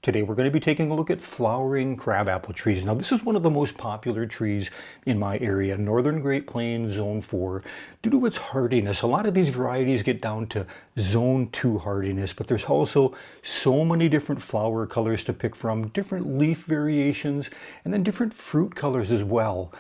Today we're going to be taking a look at flowering crabapple trees. Now this is one of the most popular trees in my area, Northern Great Plains Zone 4, due to its hardiness. A lot of these varieties get down to Zone 2 hardiness, but there's also so many different flower colors to pick from, different leaf variations, and then different fruit colors as well.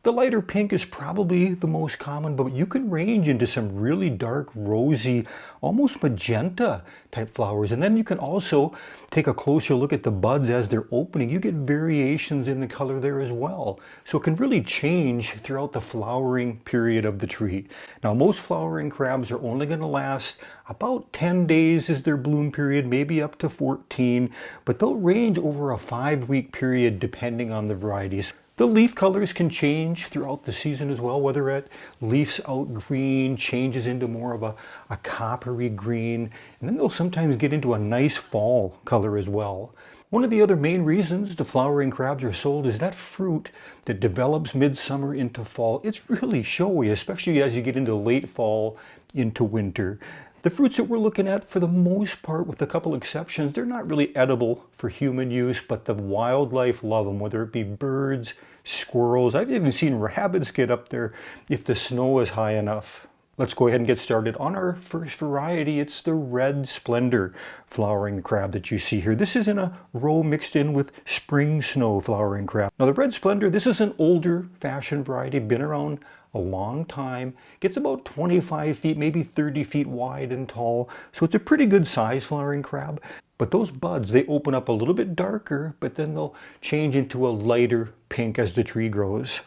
The lighter pink is probably the most common, but you can range into some really dark, rosy, almost magenta type flowers. And then you can also take a closer look at the buds as they're opening. You get variations in the color there as well. So it can really change throughout the flowering period of the tree. Now, most flowering crabs are only going to last about 10 days is their bloom period, maybe up to 14, but they'll range over a 5-week period depending on the varieties. The leaf colors can change throughout the season as well, whether it leaves out green, changes into more of a coppery green, and then they'll sometimes get into a nice fall color as well. One of the other main reasons the flowering crabs are sold is that fruit that develops midsummer into fall. It's really showy, especially as you get into late fall into winter. The fruits that we're looking at, for the most part, with a couple exceptions, they're not really edible for human use, but the wildlife love them, whether it be birds, squirrels. I've even seen rabbits get up there if the snow is high enough. Let's go ahead and get started on our first variety. It's the red splendor flowering crab that you see here. This is in a row mixed in with spring snow flowering crab. Now the red splendor, this is an older fashioned variety, been around a long time, gets about 25 feet, maybe 30 feet wide and tall. So it's a pretty good size flowering crab. But those buds, they open up a little bit darker, but then they'll change into a lighter pink as the tree grows.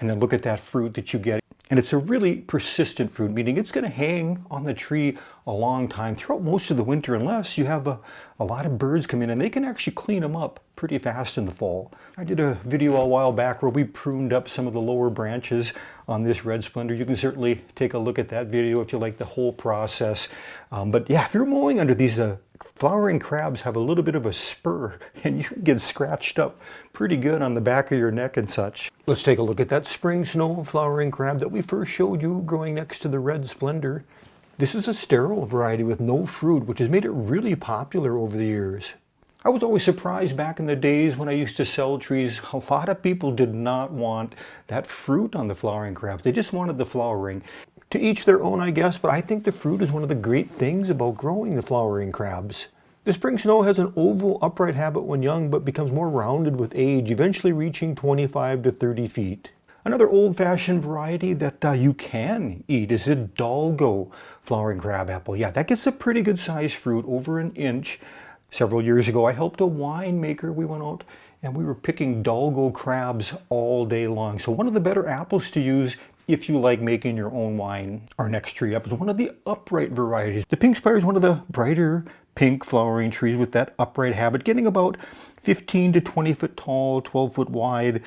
And then look at that fruit that you get. And it's a really persistent fruit, meaning it's going to hang on the tree a long time throughout most of the winter, unless you have a lot of birds come in, and they can actually clean them up pretty fast in the fall. I did a video a while back where we pruned up some of the lower branches on this red splendor. You can certainly take a look at that video if you like the whole process. But yeah, if you're mowing under these flowering crabs have a little bit of a spur, and you can get scratched up pretty good on the back of your neck and such. Let's take a look at that spring snow flowering crab that we first showed you growing next to the red splendor. This is a sterile variety with no fruit, which has made it really popular over the years. I was always surprised back in the days when I used to sell trees. A lot of people did not want that fruit on the flowering crabs. They just wanted the flowering. To each their own, I guess, but I think the fruit is one of the great things about growing the flowering crabs. The spring snow has an oval, upright habit when young, but becomes more rounded with age, eventually reaching 25 to 30 feet. Another old-fashioned variety that you can eat is the dolgo flowering crabapple. Yeah, that gets a pretty good sized fruit, over an inch. Several years ago, I helped a winemaker. We went out and we were picking dolgo crabs all day long. So one of the better apples to use if you like making your own wine. Our next tree up is one of the upright varieties. The pink spire is one of the brighter pink flowering trees with that upright habit, getting about 15 to 20 foot tall, 12 foot wide.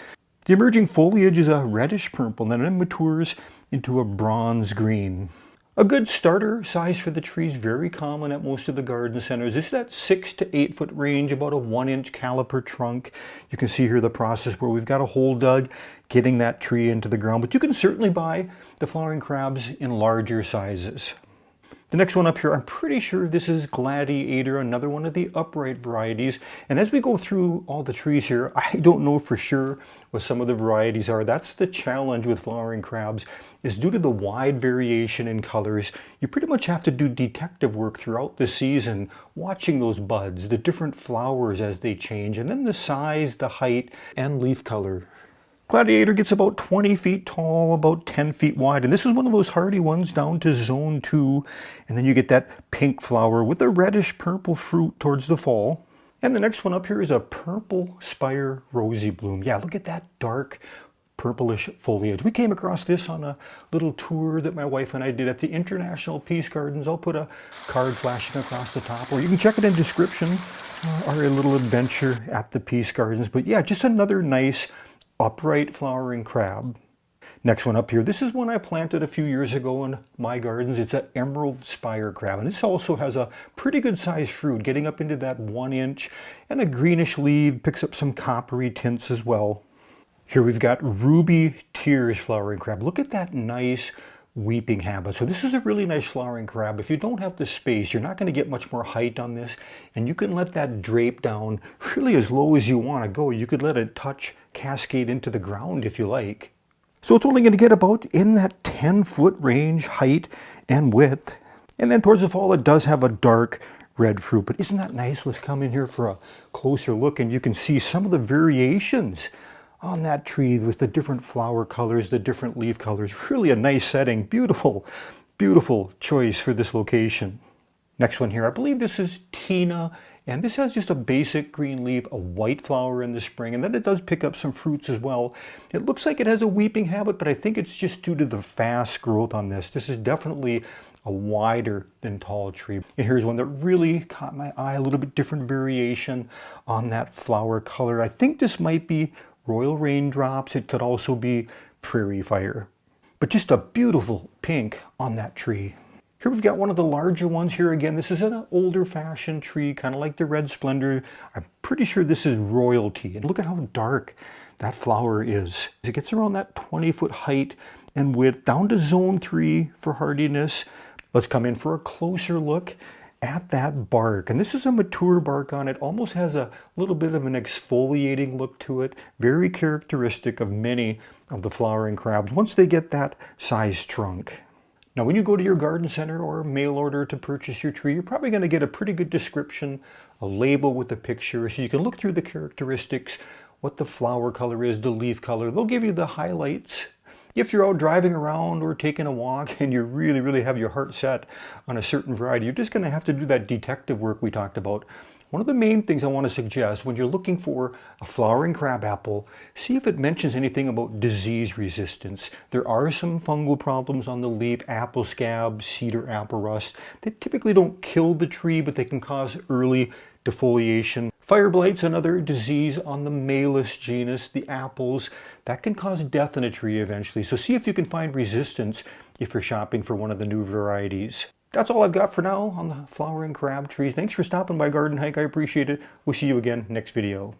The emerging foliage is a reddish purple, and then it matures into a bronze green. A good starter size for the trees, very common at most of the garden centers, is that 6 to 8 foot range, about a 1-inch caliper trunk. You can see here the process where we've got a hole dug, getting that tree into the ground, but you can certainly buy the flowering crabs in larger sizes. The next one up here, I'm pretty sure this is Gladiator, another one of the upright varieties. And as we go through all the trees here, I don't know for sure what some of the varieties are. That's the challenge with flowering crabs, is due to the wide variation in colors, you pretty much have to do detective work throughout the season, watching those buds, the different flowers as they change, and then the size, the height, and leaf color. Gladiator gets about 20 feet tall, about 10 feet wide, and this is one of those hardy ones down to Zone 2. And then you get that pink flower with a reddish purple fruit towards the fall. And the next one up here is a purple spire rosy bloom. Yeah, look at that dark purplish foliage. We came across this on a little tour that my wife and I did at the International Peace Gardens. I'll put a card flashing across the top, or you can check it in the description, our little adventure at the Peace Gardens. But yeah, just another nice upright flowering crab. Next one up here, this is one I planted a few years ago in my gardens. It's an emerald spire crab, and this also has a pretty good sized fruit, getting up into that 1-inch, and a greenish leaf, picks up some coppery tints as well. Here we've got ruby tears flowering crab. Look at that nice weeping habit. So this is a really nice flowering crab. If you don't have the space, you're not going to get much more height on this, and you can let that drape down really as low as you want to go. You could let it touch, cascade into the ground if you like. So it's only going to get about in that 10-foot range, height and width. And then towards the fall, it does have a dark red fruit. But isn't that nice? Let's come in here for a closer look, and you can see some of the variations on that tree with the different flower colors, the different leaf colors. Really a nice setting. Beautiful, beautiful choice for this location. Next one here, I believe this is Tina, and this has just a basic green leaf, a white flower in the spring, and then it does pick up some fruits as well. It looks like it has a weeping habit, but I think it's just due to the fast growth on this. This is definitely a wider than tall tree. And here's one that really caught my eye, a little bit different variation on that flower color. I think this might be royal raindrops. It could also be prairie fire. But just a beautiful pink on that tree. Here we've got one of the larger ones here again. This is an older fashioned tree, kind of like the red splendor. I'm pretty sure this is royalty. And look at how dark that flower is. It gets around that 20-foot height and width, down to zone 3 for hardiness. Let's come in for a closer look at that bark. And this is a mature bark on it. Almost has a little bit of an exfoliating look to it. Very characteristic of many of the flowering crabs once they get that size trunk. Now, when you go to your garden center or mail order to purchase your tree, you're probably going to get a pretty good description, a label with a picture, so you can look through the characteristics, what the flower color is, the leaf color. They'll give you the highlights. If you're out driving around or taking a walk and you really have your heart set on a certain variety, you're just going to have to do that detective work we talked about. One of the main things I want to suggest when you're looking for a flowering crabapple, see if it mentions anything about disease resistance. There are some fungal problems on the leaf, apple scab, cedar apple rust. They typically don't kill the tree, but they can cause early defoliation. Fire blight's another disease on the Malus genus, the apples. That can cause death in a tree eventually. So see if you can find resistance if you're shopping for one of the new varieties. That's all I've got for now on the flowering crab trees. Thanks for stopping by Garden Hike. I appreciate it. We'll see you again next video.